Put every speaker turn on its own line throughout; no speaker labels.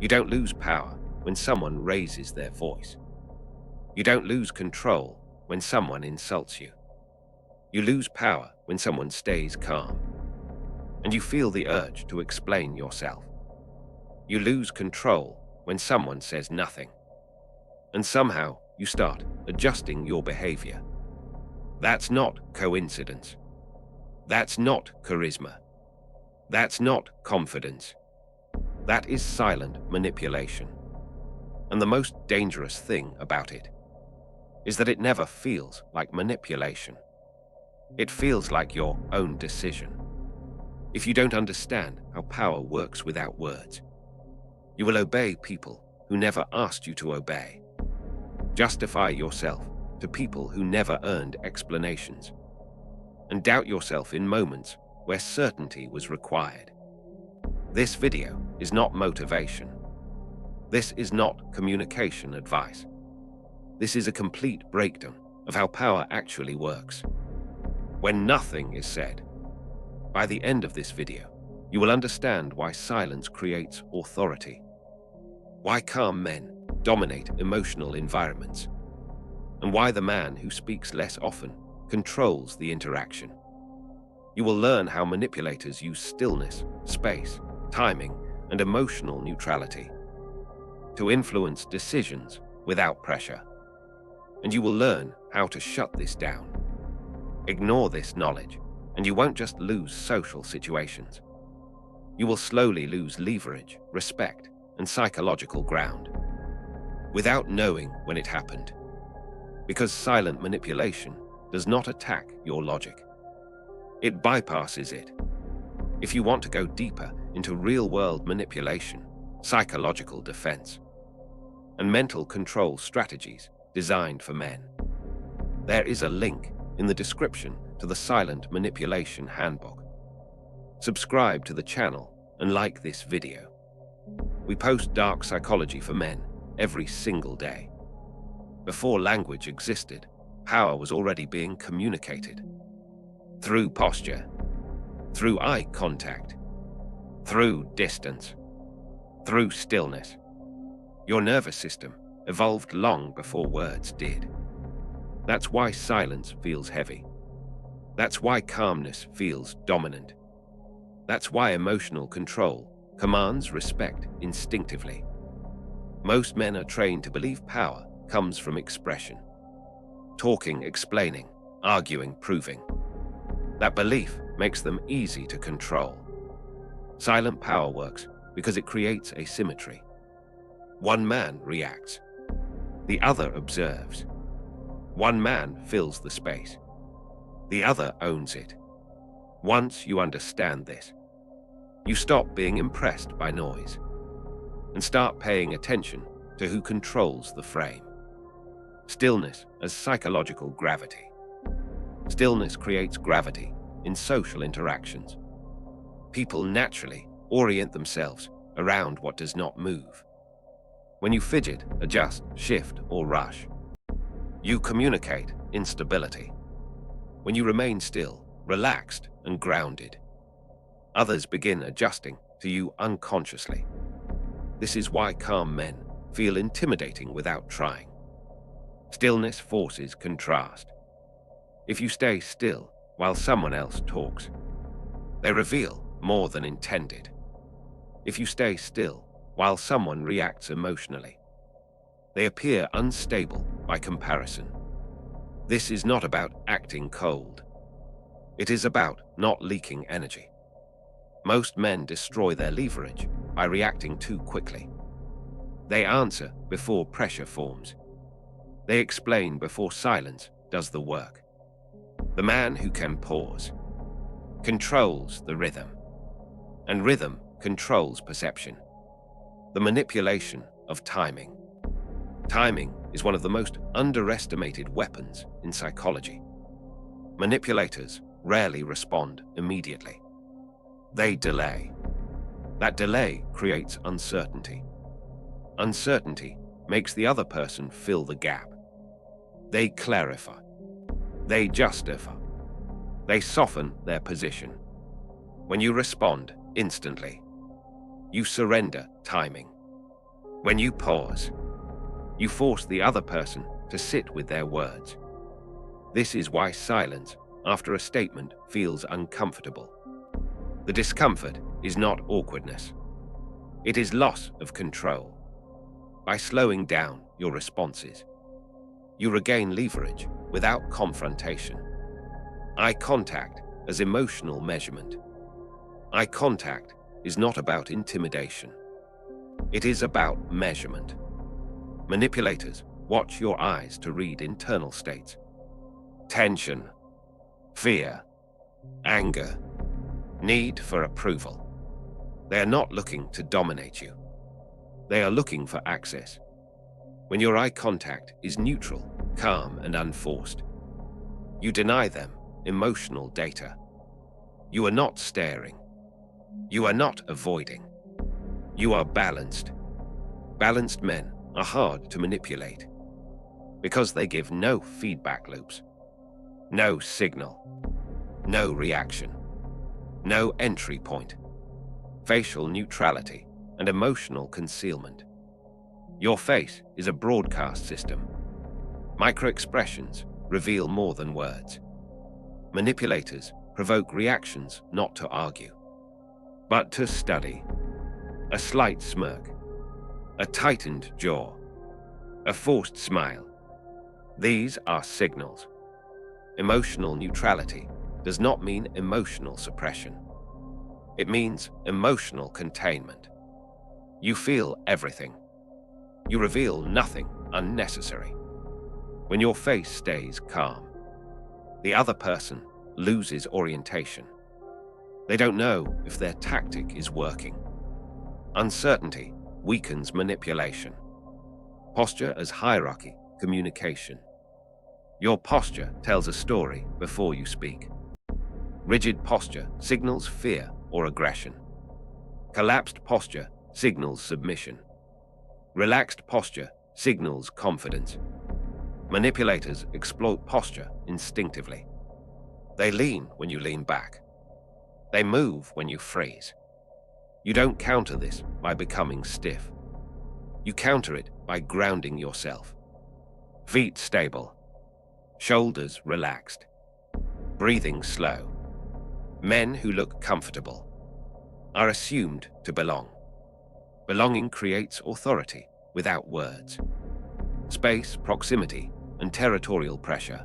You don't lose power when someone raises their voice. You don't lose control when someone insults you. You lose power when someone stays calm, and you feel the urge to explain yourself. You lose control when someone says nothing, and somehow you start adjusting your behavior. That's not coincidence. That's not charisma. That's not confidence. That is silent manipulation. And the most dangerous thing about it is that it never feels like manipulation. It feels like your own decision. If you don't understand how power works without words, you will obey people who never asked you to obey. Justify yourself to people who never earned explanations, and doubt yourself in moments where certainty was required. This video is not motivation. This is not communication advice. This is a complete breakdown of how power actually works. When nothing is said, by the end of this video, you will understand why silence creates authority, why calm men dominate emotional environments, and why the man who speaks less often controls the interaction. You will learn how manipulators use stillness, space, timing, and emotional neutrality to influence decisions without pressure. And you will learn how to shut this down. Ignore this knowledge, and you won't just lose social situations. You will slowly lose leverage, respect, and psychological ground, without knowing when it happened. Because silent manipulation does not attack your logic. It bypasses it. If you want to go deeper into real-world manipulation, psychological defense, and mental control strategies designed for men, there is a link in the description to the Silent Manipulation Handbook. Subscribe to the channel and like this video. We post dark psychology for men every single day. Before language existed, power was already being communicated. Through posture, through eye contact, through distance, through stillness. Your nervous system evolved long before words did. That's why silence feels heavy. That's why calmness feels dominant. That's why emotional control commands respect instinctively. Most men are trained to believe power comes from expression. Talking, explaining, arguing, proving. That belief makes them easy to control. Silent power works because it creates asymmetry. One man reacts. The other observes. One man fills the space. The other owns it. Once you understand this, you stop being impressed by noise and start paying attention to who controls the frame. Stillness as psychological gravity. Stillness creates gravity in social interactions. People naturally orient themselves around what does not move. When you fidget, adjust, shift, or rush, you communicate instability. When you remain still, relaxed, and grounded, others begin adjusting to you unconsciously. This is why calm men feel intimidating without trying. Stillness forces contrast. If you stay still while someone else talks, they reveal more than intended. If you stay still while someone reacts emotionally, they appear unstable by comparison. This is not about acting cold. It is about not leaking energy. Most men destroy their leverage by reacting too quickly. They answer before pressure forms. They explain before silence does the work. The man who can pause controls the rhythm, and rhythm controls perception. The manipulation of timing. Timing is one of the most underestimated weapons in psychology. Manipulators rarely respond immediately. They delay. That delay creates uncertainty. Uncertainty makes the other person fill the gap. They clarify. They justify. They soften their position. When you respond instantly, you surrender timing. When you pause, you force the other person to sit with their words. This is why silence after a statement feels uncomfortable. The discomfort is not awkwardness. It is loss of control. By slowing down your responses, you regain leverage without confrontation. Eye contact as emotional measurement. Eye contact is not about intimidation. It is about measurement. Manipulators watch your eyes to read internal states. Tension, fear, anger, need for approval. They are not looking to dominate you. They are looking for access. When your eye contact is neutral, calm, and unforced, you deny them emotional data. You are not staring. You are not avoiding. You are balanced. Balanced men are hard to manipulate because they give no feedback loops, no signal, no reaction, no entry point, facial neutrality, and emotional concealment. Your face is a broadcast system. Microexpressions reveal more than words. Manipulators provoke reactions not to argue, but to study. A slight smirk, a tightened jaw, a forced smile. These are signals. Emotional neutrality does not mean emotional suppression. It means emotional containment. You feel everything. You reveal nothing unnecessary. When your face stays calm, the other person loses orientation. They don't know if their tactic is working. Uncertainty weakens manipulation. Posture as hierarchy, communication. Your posture tells a story before you speak. Rigid posture signals fear or aggression. Collapsed posture signals submission. Relaxed posture signals confidence. Manipulators exploit posture instinctively. They lean when you lean back. They move when you freeze. You don't counter this by becoming stiff. You counter it by grounding yourself. Feet stable. Shoulders relaxed. Breathing slow. Men who look comfortable are assumed to belong. Belonging creates authority without words. Space, proximity, and territorial pressure.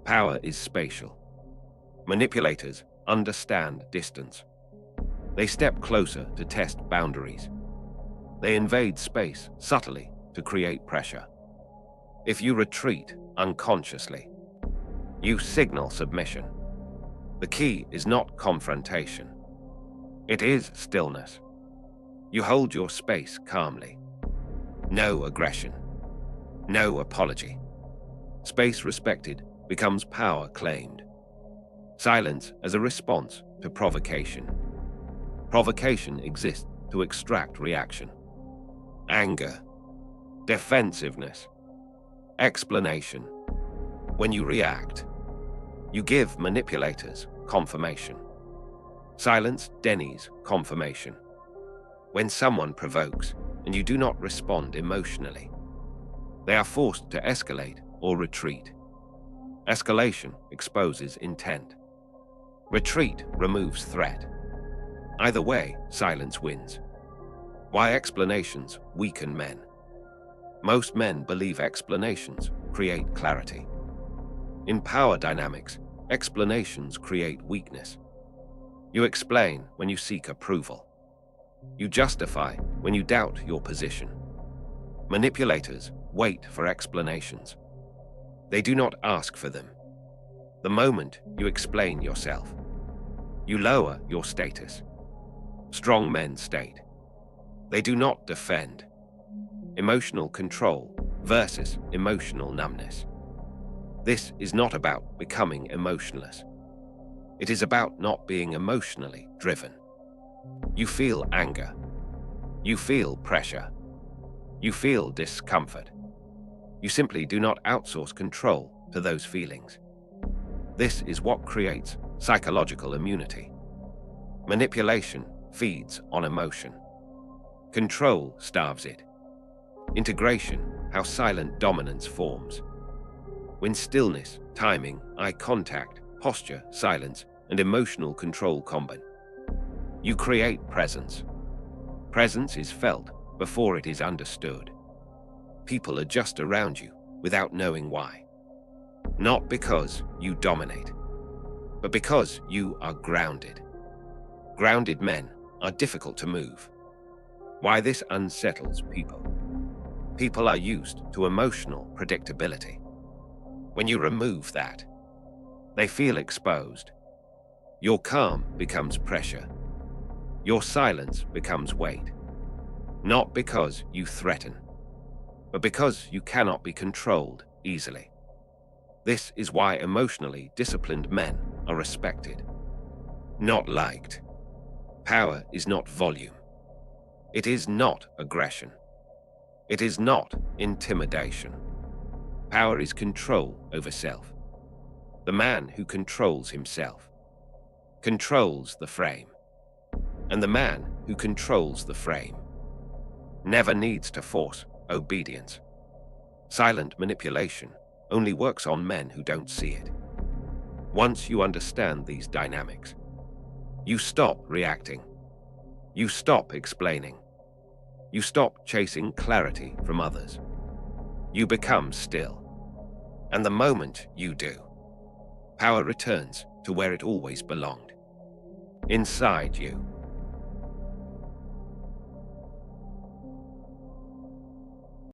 Power is spatial. Manipulators understand distance. They step closer to test boundaries. They invade space subtly to create pressure. If you retreat unconsciously, you signal submission. The key is not confrontation. It is stillness. You hold your space calmly. No aggression. No apology. Space respected becomes power claimed. Silence as a response to provocation. Provocation exists to extract reaction. Anger. Defensiveness. Explanation. When you react, you give manipulators confirmation. Silence denies confirmation. When someone provokes and you do not respond emotionally, they are forced to escalate or retreat. Escalation exposes intent. Retreat removes threat. Either way, silence wins. Why explanations weaken men? Most men believe explanations create clarity. In power dynamics, explanations create weakness. You explain when you seek approval. You justify when you doubt your position. Manipulators wait for explanations. They do not ask for them. The moment you explain yourself, you lower your status. Strong men state. They do not defend. Emotional control versus emotional numbness. This is not about becoming emotionless. It is about not being emotionally driven. You feel anger. You feel pressure. You feel discomfort. You simply do not outsource control to those feelings. This is what creates psychological immunity. Manipulation feeds on emotion. Control starves it. Integration, how silent dominance forms. When stillness, timing, eye contact, posture, silence, and emotional control combine, you create presence. Presence is felt before it is understood. People adjust around you without knowing why. Not because you dominate, but because you are grounded. Grounded men are difficult to move. Why this unsettles people? People are used to emotional predictability. When you remove that, they feel exposed. Your calm becomes pressure. Your silence becomes weight. Not because you threaten, but because you cannot be controlled easily. This is why emotionally disciplined men are respected, not liked. Power is not volume. It is not aggression. It is not intimidation. Power is control over self. The man who controls himself controls the frame. And the man who controls the frame never needs to force obedience. Silent manipulation only works on men who don't see it. Once you understand these dynamics, you stop reacting. You stop explaining. You stop chasing clarity from others. You become still. And the moment you do, power returns to where it always belonged. Inside you.